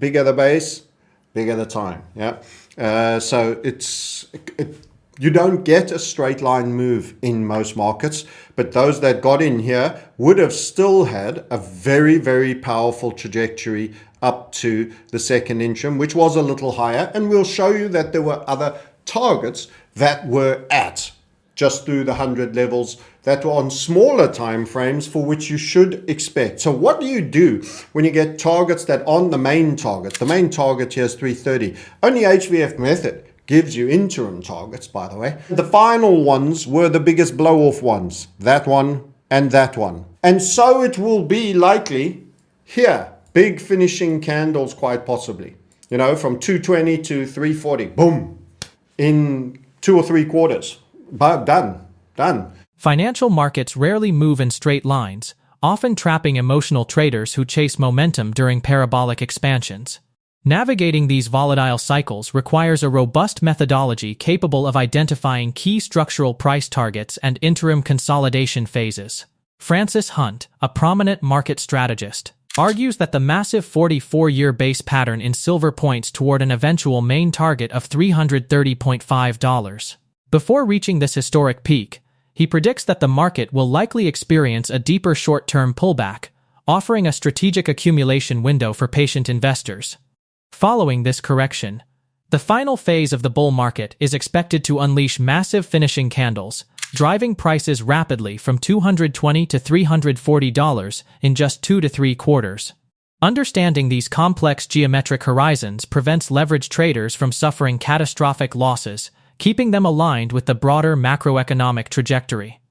bigger the base, bigger the time. Yeah. So you don't get a straight line move in most markets, but those that got in here would have still had a very, very powerful trajectory up to the second interim, which was a little higher. And we'll show you that there were other targets that were at just through the 100 levels that were on smaller time frames for which you should expect. So what do you do when you get targets that on the main target? The main target here is 330. Only HVF method gives you interim targets, by the way. The final ones were the biggest blow-off ones, that one and that one. And so it will be likely here, big finishing candles quite possibly, you know, from 220 to 340, boom, in 2 or 3 quarters. But done. Financial markets rarely move in straight lines, often trapping emotional traders who chase momentum during parabolic expansions. Navigating these volatile cycles requires a robust methodology capable of identifying key structural price targets and interim consolidation phases. FrancisHunt, a prominent market strategist, argues that the massive 44-year base pattern in silver points toward an eventual main target of $330.5. Before reaching this historic peak, he predicts that the market will likely experience a deeper short-term pullback, offering a strategic accumulation window for patient investors. Following this correction, the final phase of the bull market is expected to unleash massive finishing candles, driving prices rapidly from $220 to $340 in just 2 to 3 quarters. Understanding these complex geometric horizons prevents leveraged traders from suffering catastrophic losses, keeping them aligned with the broader macroeconomic trajectory.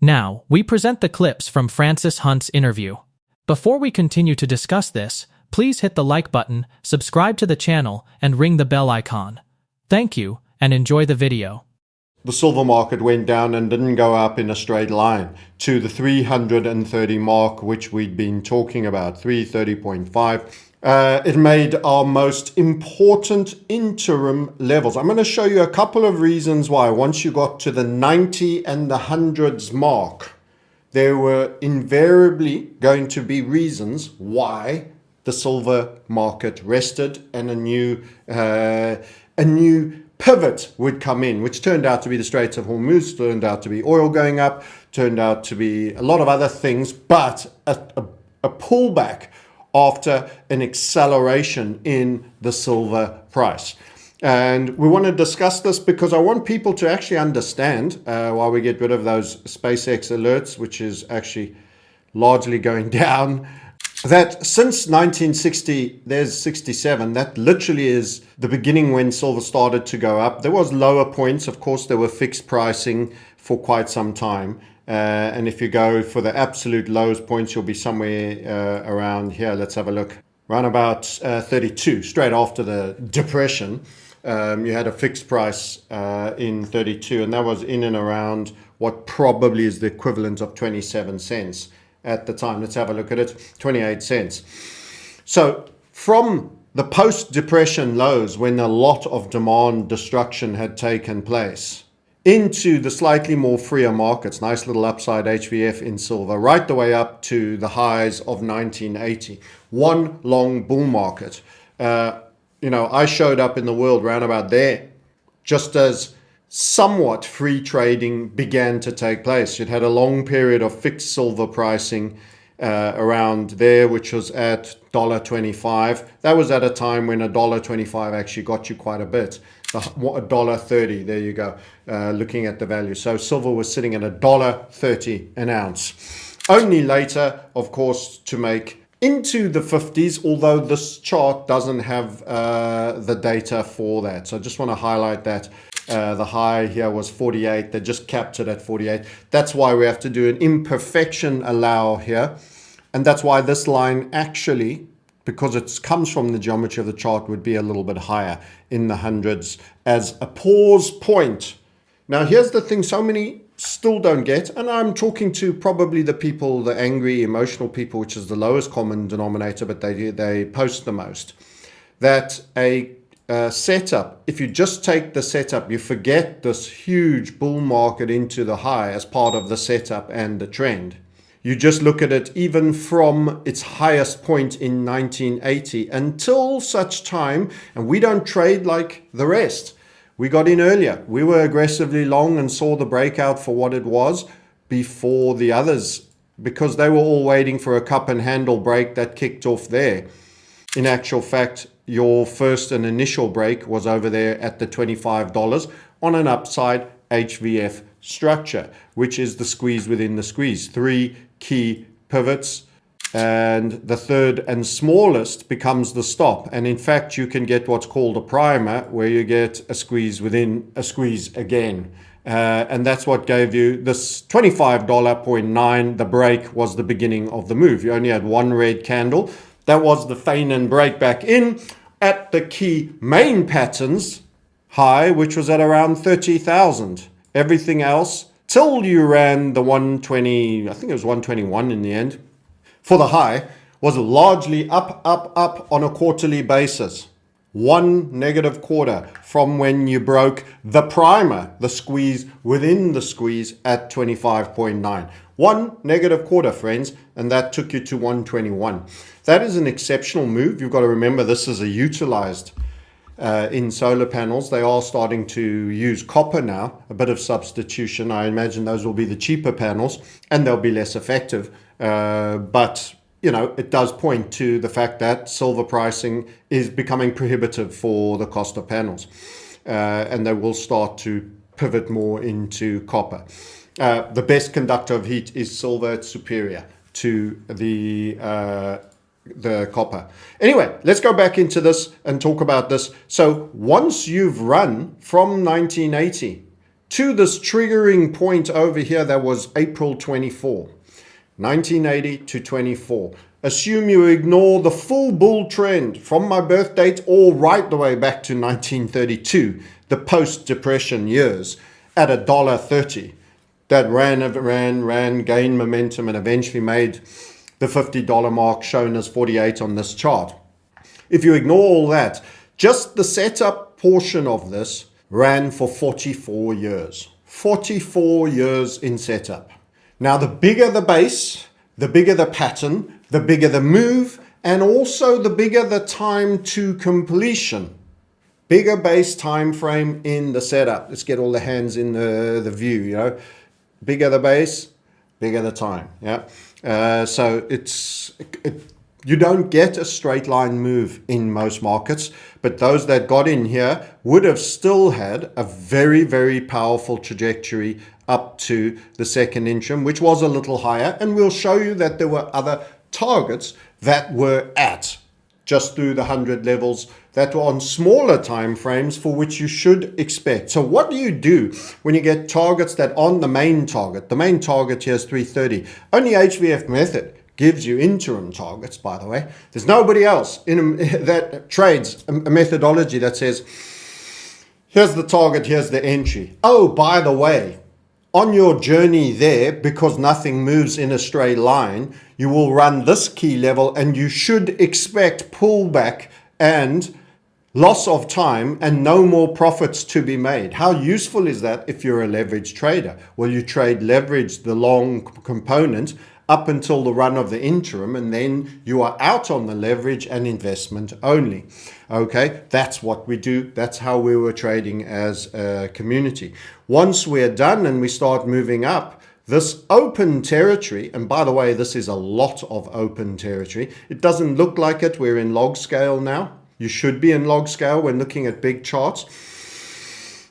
Now, we present the clips from FrancisHunt's interview. Before we continue to discuss this, please hit the like button, subscribe to the channel, and ring the bell icon. Thank you, and enjoy the video. The silver market went down and didn't go up in a straight line to the 330 mark, which we'd been talking about, 330.5. It made our most important interim levels. I'm going to show you a couple of reasons why. Once you got to the 90 and the hundreds mark, there were invariably going to be reasons why the silver market rested and a new pivot would come in, which turned out to be the Straits of Hormuz, turned out to be oil going up, turned out to be a lot of other things, but a pullback after an acceleration in the silver price. And we want to discuss this because I want people to actually understand, while we get rid of those SpaceX alerts, which is actually largely going down, that since 1960, there's 67, that literally is the beginning when silver started to go up. There was lower points. Of course, there were fixed pricing for quite some time. And if you go for the absolute lowest points, you'll be somewhere around here. Let's have a look. Around about 32, straight after the depression. You had a fixed price in 32, and that was in and around what probably is the equivalent of 27 cents at the time. Let's have a look at it. 28 cents. So from the post-depression lows, when a lot of demand destruction had taken place, into the slightly more freer markets, nice little upside HVF in silver, right the way up to the highs of 1980. One long bull market. I showed up in the world round about there, just as somewhat free trading began to take place. It had a long period of fixed silver pricing around there, which was at $1.25. That was at a time when $1.25 actually got you quite a bit. $1.30, there you go, looking at the value. So silver was sitting at $1.30 an ounce. Only later, of course, to make into the 50s, although this chart doesn't have the data for that. So I just want to highlight that. The high here was 48. They just capped it at 48. That's why we have to do an imperfection allow here. And that's why this line actually, because it comes from the geometry of the chart, would be a little bit higher in the hundreds as a pause point. Now, here's the thing so many still don't get, and I'm talking to probably the people, the angry, emotional people, which is the lowest common denominator, but they post the most, that a setup, if you just take the setup, you forget this huge bull market into the high as part of the setup and the trend. You just look at it even from its highest point in 1980 until such time, and we don't trade like the rest. We got in earlier. We were aggressively long and saw the breakout for what it was before the others, because they were all waiting for a cup and handle break that kicked off there. In actual fact, your first and initial break was over there at the $25 on an upside HVF structure, which is the squeeze within the squeeze. 3 key pivots, and the third and smallest becomes the stop. And in fact, you can get what's called a primer, where you get a squeeze within a squeeze again. And that's what gave you this $25.9. The break was the beginning of the move. You only had one red candle. That was the feign and break back in at the key main patterns high, which was at around 30,000. Everything else, till you ran the 120, I think it was 121 in the end, for the high, was largely up on a quarterly basis. One negative quarter from when you broke the primer, the squeeze within the squeeze at 25.9. One negative quarter, friends, and that took you to 121. That is an exceptional move. You've got to remember this is a utilized in solar panels. They are starting to use copper now, a bit of substitution. I imagine those will be the cheaper panels and they'll be less effective. But you know, it does point to the fact that silver pricing is becoming prohibitive for the cost of panels. And they will start to pivot more into copper. The best conductor of heat is silver. It's superior to the copper. Anyway, let's go back into this and talk about this. So once you've run from 1980 to this triggering point over here, that was April 24, 1980 to 24. Assume you ignore the full bull trend from my birth date all right the way back to 1932, the post-depression years, at $1.30. That ran, gained momentum, and eventually made the $50 mark shown as 48 on this chart. If you ignore all that, just the setup portion of this ran for 44 years. 44 years in setup. Now, the bigger the base, the bigger the pattern, the bigger the move, and also the bigger the time to completion. Bigger base time frame in the setup. Let's get all the hands in the view, you know. Bigger the base, bigger the time, yeah. So you don't get a straight line move in most markets, but those that got in here would have still had a very, very powerful trajectory up to the second interim, which was a little higher. And we'll show you that there were other targets that were at just through the 100 levels that were on smaller time frames, for which you should expect. So what do you do when you get targets that on the main target? The main target here is 330. Only HVF method gives you interim targets, by the way. There's nobody else that trades a methodology that says, here's the target, here's the entry. Oh, by the way, on your journey there, because nothing moves in a straight line, you will run this key level and you should expect pullback and loss of time and no more profits to be made. How useful is that if you're a leverage trader? Well, you trade leverage, the long component, up until the run of the interim, and then you are out on the leverage and investment only. Okay, that's what we do. That's how we were trading as a community. Once we're done and we start moving up, this open territory, and by the way, this is a lot of open territory. It doesn't look like it. We're in log scale now. You should be in log scale when looking at big charts.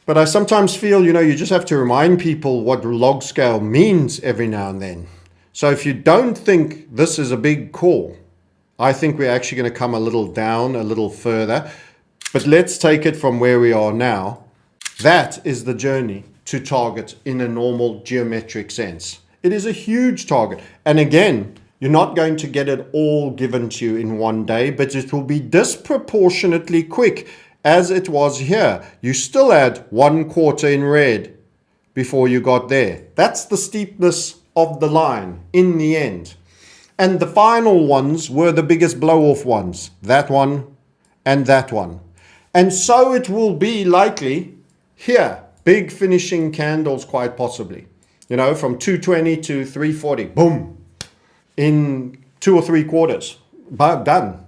But I sometimes feel, you know, you just have to remind people what log scale means every now and then. So if you don't think this is a big call, I think we're actually going to come a little down, a little further. But let's take it from where we are now. That is the journey to target in a normal geometric sense. It is a huge target. And again, you're not going to get it all given to you in one day, but it will be disproportionately quick as it was here. You still had 1 quarter in red before you got there. That's the steepness of the line in the end. And the final ones were the biggest blow-off ones. That one and that one. And so it will be likely here. Big finishing candles quite possibly. You know, from 220 to 340. Boom. in 2 or 3 quarters. But done.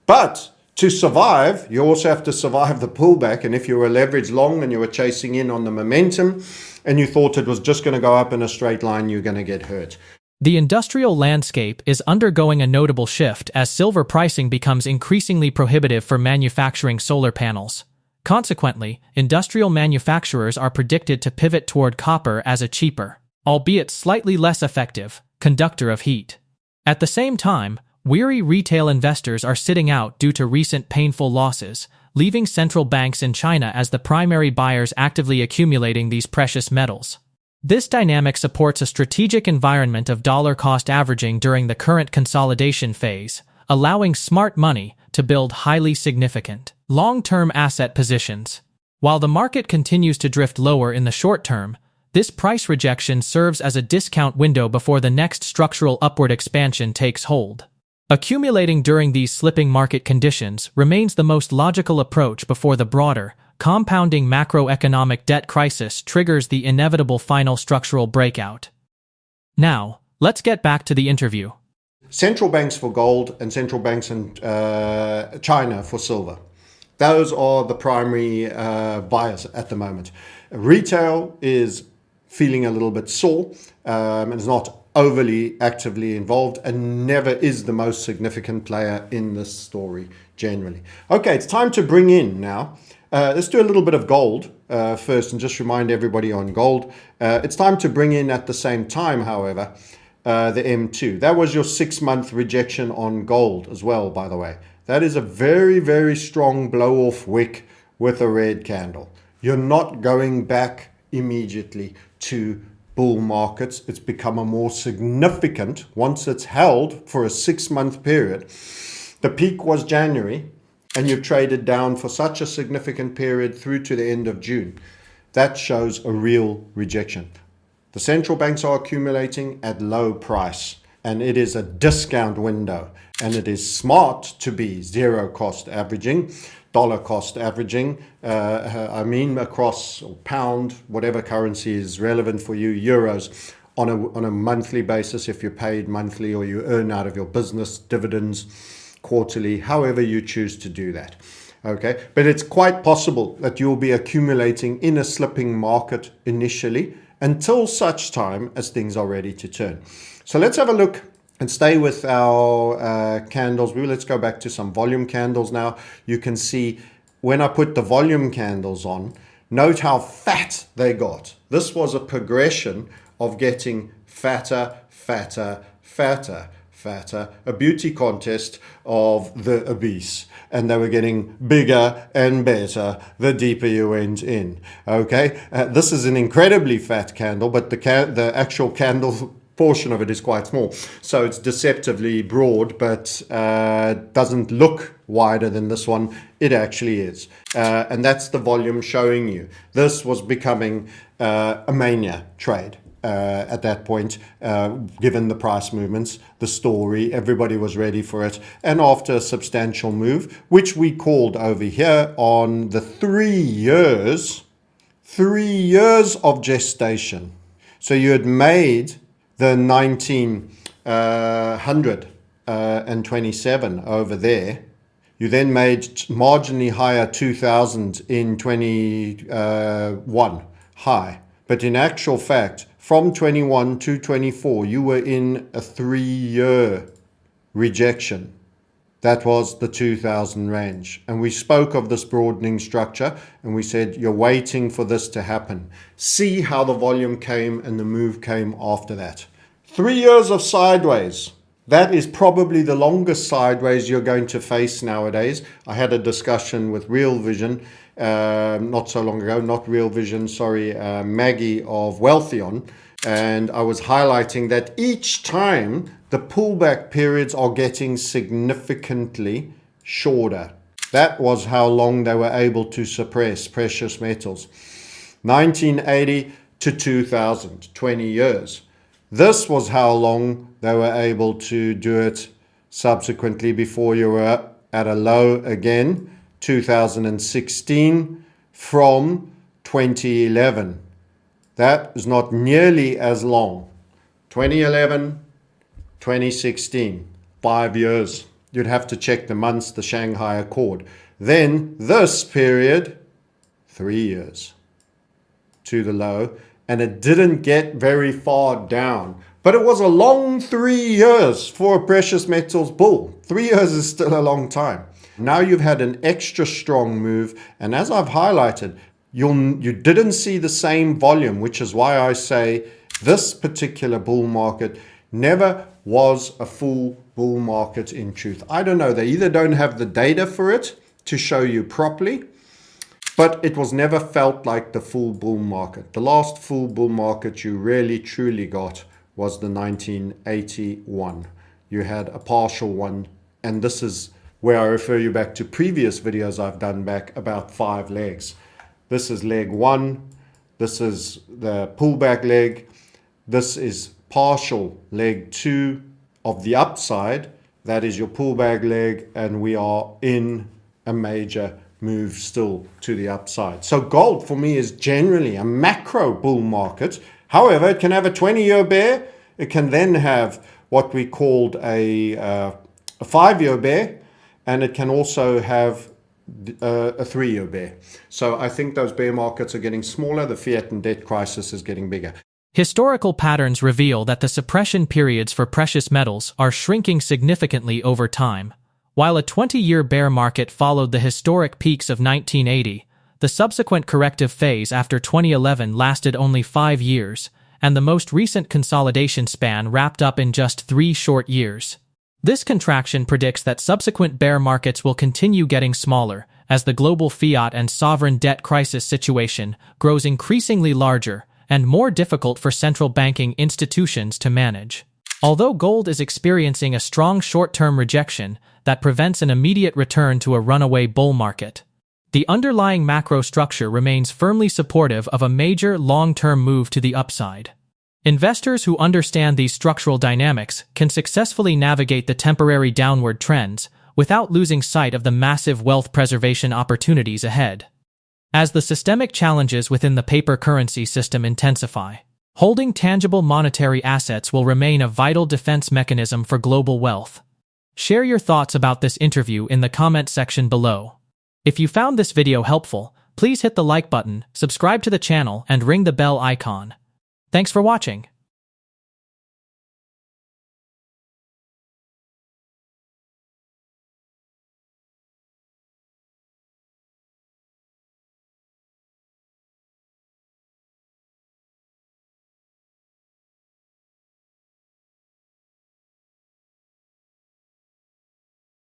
But to survive, you also have to survive the pullback. And if you were leveraged long and you were chasing in on the momentum and you thought it was just going to go up in a straight line, you're going to get hurt. The industrial landscape is undergoing a notable shift as silver pricing becomes increasingly prohibitive for manufacturing solar panels. Consequently, industrial manufacturers are predicted to pivot toward copper as a cheaper, albeit slightly less effective, conductor of heat. At the same time, weary retail investors are sitting out due to recent painful losses, leaving central banks in China as the primary buyers actively accumulating these precious metals. This dynamic supports a strategic environment of dollar-cost averaging during the current consolidation phase, allowing smart money to build highly significant, long-term asset positions. While the market continues to drift lower in the short term, this price rejection serves as a discount window before the next structural upward expansion takes hold. Accumulating during these slipping market conditions remains the most logical approach before the broader, compounding macroeconomic debt crisis triggers the inevitable final structural breakout. Now, let's get back to the interview. Central banks for gold and central banks in China for silver. Those are the primary buyers at the moment. Retail is feeling a little bit sore and is not overly actively involved and never is the most significant player in this story generally. Okay, it's time to bring in now. Let's do a little bit of gold first and just remind everybody on gold. It's time to bring in at the same time, however, the M2. That was your 6-month rejection on gold as well, by the way. That is a very, very strong blow-off wick with a red candle. You're not going back immediately to bull markets. It's become a more significant, once it's held for a 6-month period. The peak was January, and you've traded down for such a significant period through to the end of June. That shows a real rejection. The central banks are accumulating at low price, and it is a discount window, and it is smart to be zero cost averaging, dollar cost averaging, across pound, whatever currency is relevant for you, euros, on a monthly basis if you're paid monthly or you earn out of your business, dividends, quarterly, however you choose to do that. Okay, but it's quite possible that you'll be accumulating in a slipping market initially until such time as things are ready to turn. So let's have a look and stay with our candles. Let's go back to some volume candles now. You can see when I put the volume candles on, note how fat they got. This was a progression of getting fatter, fatter, fatter, fatter, a beauty contest of the obese, and they were getting bigger and better the deeper you went in. Okay, this is an incredibly fat candle, but the actual candle portion of it is quite small, so it's deceptively broad, but doesn't look wider than this one. It actually is, and that's the volume showing you. This was becoming a mania trade. At that point, given the price movements, the story, everybody was ready for it. And after a substantial move, which we called over here on the 3 years of gestation. So you had made the 1927 over there. You then made marginally higher 2000 in 21 high. But in actual fact, from 21 to 24, you were in a 3-year rejection. That was the 2000 range. And we spoke of this broadening structure and we said, you're waiting for this to happen. See how the volume came and the move came after that. 3 years of sideways. That is probably the longest sideways you're going to face nowadays. I had a discussion with Real Vision not so long ago, Maggie of Wealthion, and I was highlighting that each time the pullback periods are getting significantly shorter. That was how long they were able to suppress precious metals. 1980 to 2000, 20 years. This was how long they were able to do it subsequently before you were at a low again. 2016 from 2011. That is not nearly as long. 2011 2016, 5 years. You'd have to check the months, the Shanghai Accord. Then this period, 3 years to the low, and it didn't get very far down. But it was a long 3 years for a precious metals bull. 3 years is still a long time. Now you've had an extra strong move, and as I've highlighted, you didn't see the same volume, which is why I say this particular bull market never was a full bull market in truth. I don't know, they either don't have the data for it to show you properly, but it was never felt like the full bull market. The last full bull market you really truly got was the 1981. You had a partial one, and this is where I refer you back to previous videos I've done back about 5 legs. This is leg 1, this is the pullback leg, this is partial leg 2 of the upside, that is your pullback leg, and we are in a major move still to the upside. So gold for me is generally a macro bull market. However, it can have a 20-year bear, it can then have what we called a 5-year bear, and it can also have a 3-year bear. So I think those bear markets are getting smaller. The fiat and debt crisis is getting bigger. Historical patterns reveal that the suppression periods for precious metals are shrinking significantly over time. While a 20-year bear market followed the historic peaks of 1980, the subsequent corrective phase after 2011 lasted only 5 years, and the most recent consolidation span wrapped up in just 3 short years. This contraction predicts that subsequent bear markets will continue getting smaller as the global fiat and sovereign debt crisis situation grows increasingly larger and more difficult for central banking institutions to manage. Although gold is experiencing a strong short-term rejection that prevents an immediate return to a runaway bull market, the underlying macro structure remains firmly supportive of a major long-term move to the upside. Investors who understand these structural dynamics can successfully navigate the temporary downward trends without losing sight of the massive wealth preservation opportunities ahead. As the systemic challenges within the paper currency system intensify, holding tangible monetary assets will remain a vital defense mechanism for global wealth. Share your thoughts about this interview in the comment section below. If you found this video helpful, please hit the like button, subscribe to the channel, and ring the bell icon. Thanks for watching.